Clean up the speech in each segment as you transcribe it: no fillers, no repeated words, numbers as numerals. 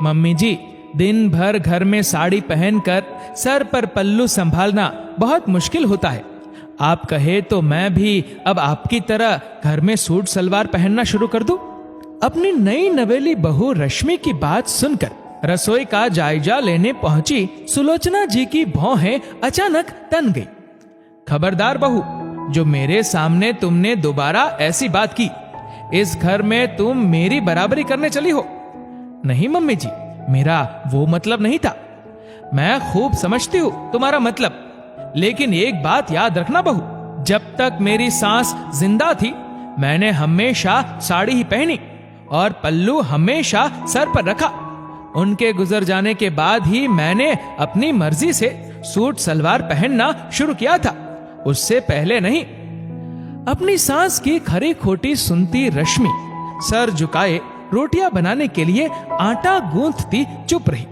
Mummy जी, दिन भर घर में साड़ी पहनकर सर पर पल्लू संभालना बहुत मुश्किल होता है। आप कहे तो मैं भी अब आपकी तरह घर में सूट सलवार पहनना शुरू कर दूं? अपनी नई नवेली बहू रश्मि की बात सुनकर रसोई का जायजा लेने पहुंची सुलोचना जी की भौहें अचानक तन गई। खबरदार बहू, जो मेरे सामने तुमने दोबारा ऐसी बात की, इस घर में तुम मेरी बराबरी करने चली हो। नहीं मम्मी जी, मेरा वो मतलब नहीं था। मैं खूब समझती हूँ तुम्हारा मतलब, लेकिन एक बात याद रखना बहू, जब तक मेरी सास जिंदा थी मैंने हमेशा साड़ी ही पहनी और पल्लू हमेशा सर पर रखा। उनके गुजर जाने के बाद ही मैंने अपनी मर्जी से सूट सलवार पहनना शुरू किया था, उससे पहले नहीं। अपनी सास की खरी खोटी सुनती रश्मि सर झुकाए रोटियां बनाने के लिए आटा गूंथती चुप रही,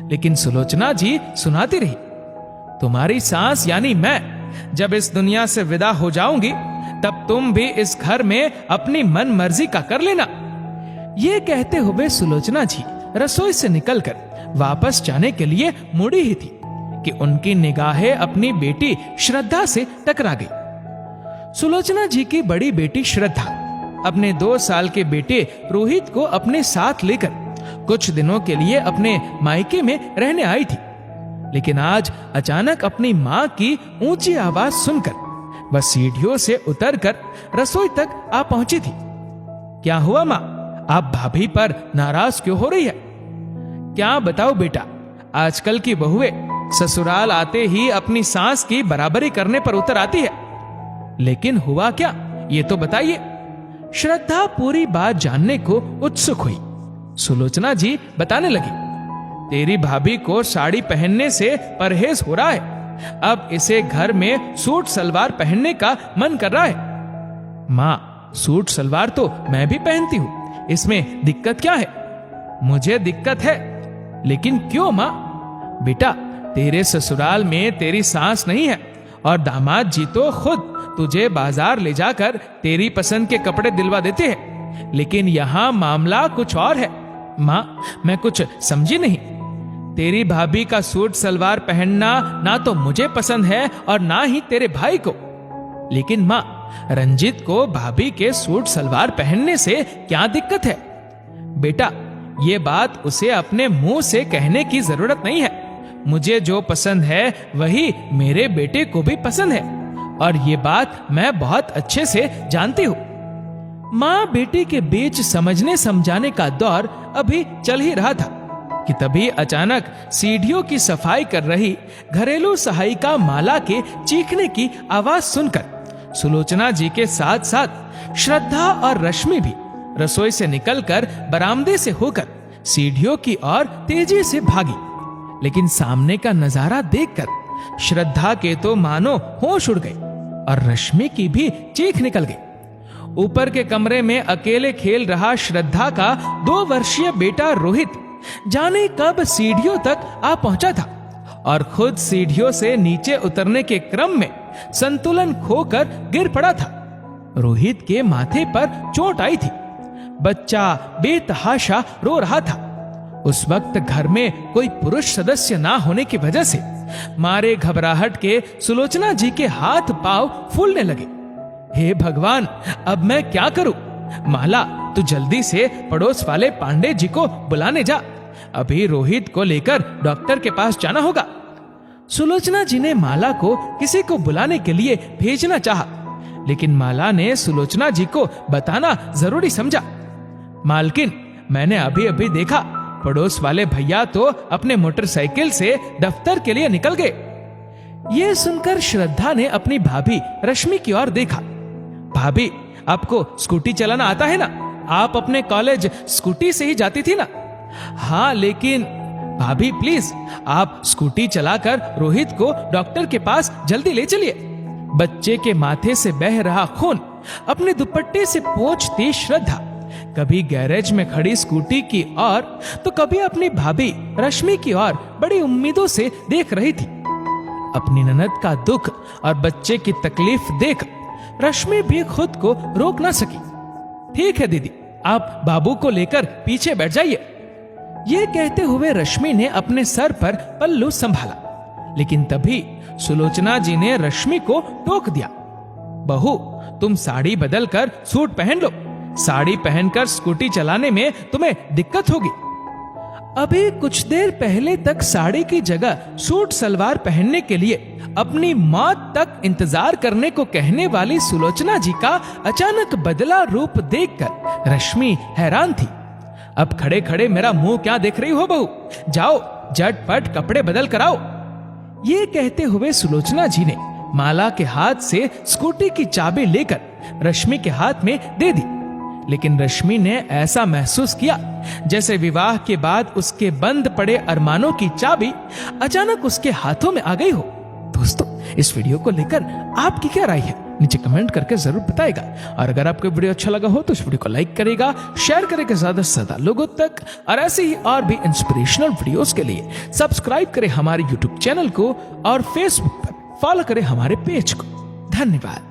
लेकिन सुलोचना जी सुनाती रही, तुम्हारी सास यानी मैं जब इस दुनिया से विदा हो जाऊंगी तब तुम भी इस घर में अपनी मन मर्जी का कर लेना। ये कहते हुए सुलोचना जी रसोई से निकलकर वापस जाने के लिए मुड़ी ही थी कि उनकी निगाहें अपनी बेटी श्रद्धा से टकरा गई। सुलोचना जी की बड़ी बेटी श्रद्धा अपने 2 साल के बेटे रोहित को अपने साथ लेकर कुछ दिनों के लिए अपने मायके में रहने आई थी, लेकिन आज अचानक अपनी मां की ऊंची आवाज सुनकर वह सीढ़ियों से उतरकर रसोई तक आ पहुंची थी। क्या हुआ मां, आप भाभी पर नाराज क्यों हो रही है? क्या बताओ बेटा, आजकल की बहुएं ससुराल आते ही अपनी सास की बराबरी करने पर उतर आती है, लेकिन हुआ क्या ये तो बताइए। श्रद्धा पूरी बात जानने को उत्सुक हुई। सुलोचना जी बताने लगी, तेरी भाभी को साड़ी पहनने से परहेज हो रहा है, अब इसे घर में सूट सलवार पहनने का मन कर रहा है। माँ, सूट सलवार तो मैं भी पहनती हूँ, इसमें दिक्कत क्या है? मुझे दिक्कत है, लेकिन क्यों माँ? बेटा, तेरे ससुराल में तेरी सास नहीं है और दामाद जी तो खुद तुझे बाजार ले जाकर तेरी पसंद के कपड़े दिलवा देते हैं, लेकिन यहाँ मामला कुछ और है। माँ, मैं कुछ समझी नहीं। तेरी भाभी का सूट सलवार पहनना ना तो मुझे पसंद है और ना ही तेरे भाई को, लेकिन माँ, रंजित को भाभी के सूट सलवार पहनने से क्या दिक्कत है? बेटा, ये बात उसे अपने मुंह से कहने की जरूरत नहीं है। मुझे जो पसंद है वही मेरे बेटे को भी पसंद है, और ये बात मैं बहुत अच्छे से जानती हूँ। माँ बेटी के बीच समझने समझाने का दौर अभी चल ही रहा था कि तभी अचानक सीढ़ियों की सफाई कर रही घरेलू सहायिका माला के चीखने की आवाज सुनकर सुलोचना जी के साथ साथ श्रद्धा और रश्मि भी रसोई से निकलकर बरामदे से होकर सीढ़ियों की ओर तेजी से भागी। लेकिन सामने का नजारा देखकर श्रद्धा के तो मानो होश उड़ गए और रश्मि की भी चीख निकल गई। ऊपर के कमरे में अकेले खेल रहा श्रद्धा का 2 वर्षीय बेटा रोहित जाने कब सीढ़ियों तक आ पहुंचा था और खुद सीढ़ियों से नीचे उतरने के क्रम में संतुलन खोकर गिर पड़ा था। रोहित के माथे पर चोट आई थी। बच्चा बेतहाशा रो रहा था। उस वक्त घर में कोई पुरुष सदस्य ना होने की वजह से मारे घबराहट के सुलोचना जी के हाथ पांव फूलने लगे। हे भगवान, अब मैं क्या करूं? माला, तू जल्दी से पड़ोस वाले पांडे जी को बुलाने जा, अभी रोहित को लेकर डॉक्टर के पास जाना होगा। सुलोचना जी ने माला को किसी को बुलाने के लिए भेजना चाहा, लेकिन माला ने सुलोचना जी को बताना जरूरी समझा। मालकिन, मैंने अभी अभी देखा, पड़ोस वाले भैया तो अपने मोटरसाइकिल से दफ्तर के लिए निकल गए। यह सुनकर श्रद्धा ने अपनी भाभी रश्मि की ओर देखा। भाभी, आपको स्कूटी चलाना आता है ना? आप अपने कॉलेज स्कूटी से ही जाती थी ना? हाँ, लेकिन भाभी प्लीज आप स्कूटी चलाकर रोहित को डॉक्टर के पास जल्दी ले चलिए। बच्चे के माथे से बह रहा खून अपने दुपट्टे से पोंछती श्रद्धा कभी गैरेज में खड़ी स्कूटी की ओर तो कभी अपनी भाभी रश्मि की ओर बड़ी उम्मीदों से देख रही थी। अपनी ननद का दुख और बच्चे की तकलीफ देख रश्मि भी खुद को रोक ना सकी। ठीक है दीदी, आप बाबू को लेकर पीछे बैठ जाइए। ये कहते हुए रश्मि ने अपने सर पर पल्लू संभाला, लेकिन तभी सुलोचना जी ने रश्मि को टोक दिया। बहू, तुम साड़ी बदल कर सूट पहन लो। साड़ी पहनकर स्कूटी चलाने में तुम्हें दिक्कत होगी। अभी कुछ देर पहले तक साड़ी की जगह सूट सलवार पहनने के लिए अपनी मौत तक इंतजार करने को कहने वाली सुलोचना जी का अचानक बदला रूप देखकर रश्मि हैरान थी। अब खड़े खड़े मेरा मुंह क्या देख रही हो बहू? जाओ झटपट कपड़े बदल कर आओ। ये कहते हुए सुलोचना जी ने माला के हाथ से स्कूटी की चाबी लेकर रश्मि के हाथ में दे दी, लेकिन रश्मि ने ऐसा महसूस किया जैसे विवाह के बाद उसके बंद पड़े अरमानों की चाबी अचानक उसके हाथों में आ गई हो। दोस्तों, इस वीडियो को लेकर आपकी क्या राय है? नीचे कमेंट करके जरूर बताएगा। और अगर आपको वीडियो अच्छा लगा हो तो इस वीडियो को लाइक करेगा, शेयर करेगा ज्यादा से ज्यादा लोगों तक, और ऐसे ही और भी इंस्पिरेशनल वीडियोस के लिए सब्सक्राइब करें हमारे यूट्यूब चैनल को और फेसबुक पर फॉलो करें हमारे पेज को। धन्यवाद।